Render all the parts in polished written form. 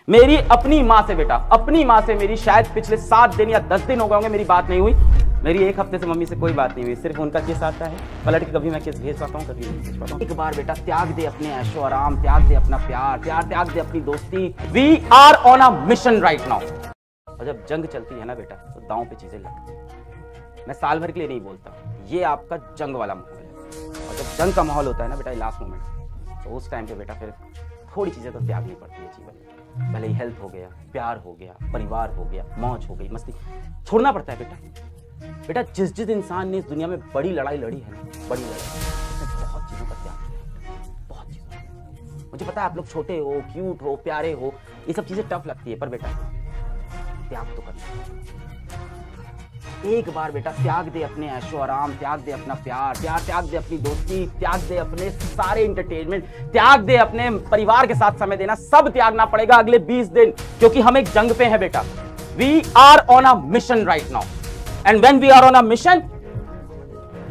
मेरी अपनी माँ से बेटा, अपनी माँ से मेरी शायद पिछले 7 दिन या 10 दिन हो गए होंगे मेरी बात नहीं हुई। मेरी 1 हफ्ते से मम्मी से कोई बात नहीं हुई, सिर्फ उनका किस आता है पलट के। कभी मैं किस भेज पाता हूँ, कभी नहीं भेज पाता हूँ। एक बार बेटा त्याग दे अपने ऐशो आराम, त्याग दे अपना प्यार, त्याग दे अपनी दोस्ती। We are on a mission right now. और जब जंग चलती है ना बेटा, तो दांव पे चीजें लगती हैं। मैं साल भर के लिए नहीं बोलता, ये आपका जंग वाला माहौल है। और जब जंग का माहौल होता है ना बेटा, लास्ट मोमेंट, तो उस टाइम पे बेटा फिर थोड़ी चीजें तो त्यागनी पड़ती है जीवन में। भले ही हेल्थ हो गया, प्यार हो गया, परिवार हो गया, मौज हो गई, मस्ती, छोड़ना पड़ता है बेटा। जिस इंसान ने इस दुनिया में बड़ी लड़ाई लड़ी है ना, बड़ी लड़ाई, उसने बहुत चीजों का त्याग किया, बहुत चीजों। मुझे पता है आप लोग छोटे हो, क्यूट हो, प्यारे हो, ये सब चीजें टफ लगती है, पर बेटा त्याग तो करना। एक बार बेटा त्याग दे अपने ऐशो आराम, त्याग दे अपना प्यार, त्याग दे अपनी दोस्ती, त्याग दे अपने सारे एंटरटेनमेंट, त्याग दे अपने परिवार के साथ समय देना, सब त्यागना पड़ेगा अगले 20 दिन, क्योंकि हम एक जंग पे हैं बेटा। We are on a mission right now, and when we are on a mission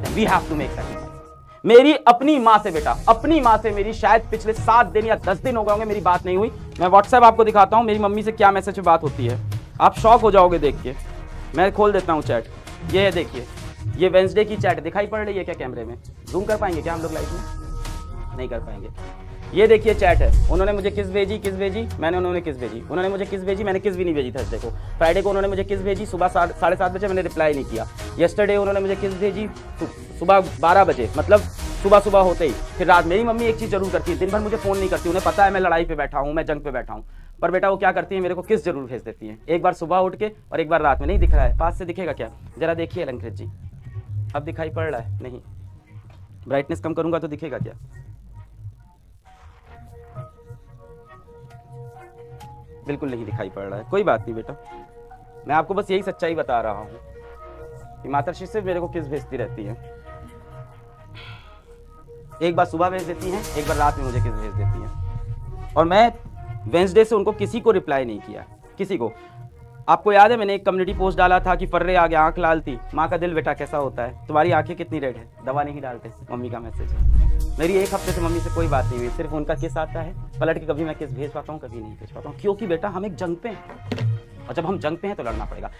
we have to make sacrifice. मेरी अपनी माँ से बेटा, अपनी माँ से मेरी शायद पिछले 7 दिन या 10 दिन हो गए होंगे मेरी बात नहीं हुई। मैं व्हाट्सएप आपको दिखाता हूँ मेरी मम्मी से क्या मैसेज पे बात होती है, आप शॉक हो जाओगे देख के। मैं खोल देता हूँ चैट, ये है देखिए, ये वेंसडे की चैट दिखाई पड़ रही है क्या कैमरे में? जूम कर पाएंगे क्या हम लोग लाइव में? नहीं कर पाएंगे। ये देखिए चैट है, उन्होंने मुझे किस भेजी, मैंने उन्होंने किस भेजी, उन्होंने मुझे किस भेजी, मैंने किस भी नहीं भेजी। थर्सडे को, फ्राइडे को उन्होंने मुझे किस भेजी सुबह 7:30 बजे, मैंने रिप्लाई नहीं किया। येस्टरडे उन्होंने मुझे किस भेजी सुबह 12 बजे, मतलब सुबह होते ही। फिर रात, मेरी मम्मी एक चीज़ जरूर करती है, दिन भर मुझे फ़ोन नहीं करती, उन्हें पता है मैं लड़ाई पे बैठा हूँ, मैं जंग पे बैठा हूँ, पर बेटा वो क्या करती है, मेरे को किस जरूर भेज देती है। एक बार सुबह उठ के और एक बार रात में। नहीं दिख रहा है, पास से दिखेगा क्या? जरा देखिए अलंकृत जी, अब दिखाई पड़ रहा है? नहीं, ब्राइटनेस कम करूंगा तो दिखेगा क्या? बिल्कुल नहीं दिखाई पड़ रहा है। कोई बात नहीं बेटा, मैं आपको बस यही सच्चाई बता रहा हूँ कि माताश्री सिर्फ मेरे को किस भेजती रहती है। एक बार सुबह भेज देती हैं, एक बार रात में मुझे किस भेज देती हैं। और मैं वेंसडे से उनको किसी को रिप्लाई नहीं किया, किसी को। आपको याद है मैंने एक कम्युनिटी पोस्ट डाला था कि फर्रे आ गया, आंख लाल थी, माँ का दिल बेटा कैसा होता है, तुम्हारी आंखें कितनी रेड है, दवा नहीं डालते, मम्मी का मैसेज है। मेरी 1 हफ्ते से मम्मी से कोई बात नहीं हुई, सिर्फ उनका किस आता है पलट के। कभी मैं किस भेज पाता हूँ, कभी नहीं भेज पाता हूँ, क्योंकि बेटा हम एक जंग पे हैं, और जब हम जंग पे हैं तो लड़ना पड़ेगा।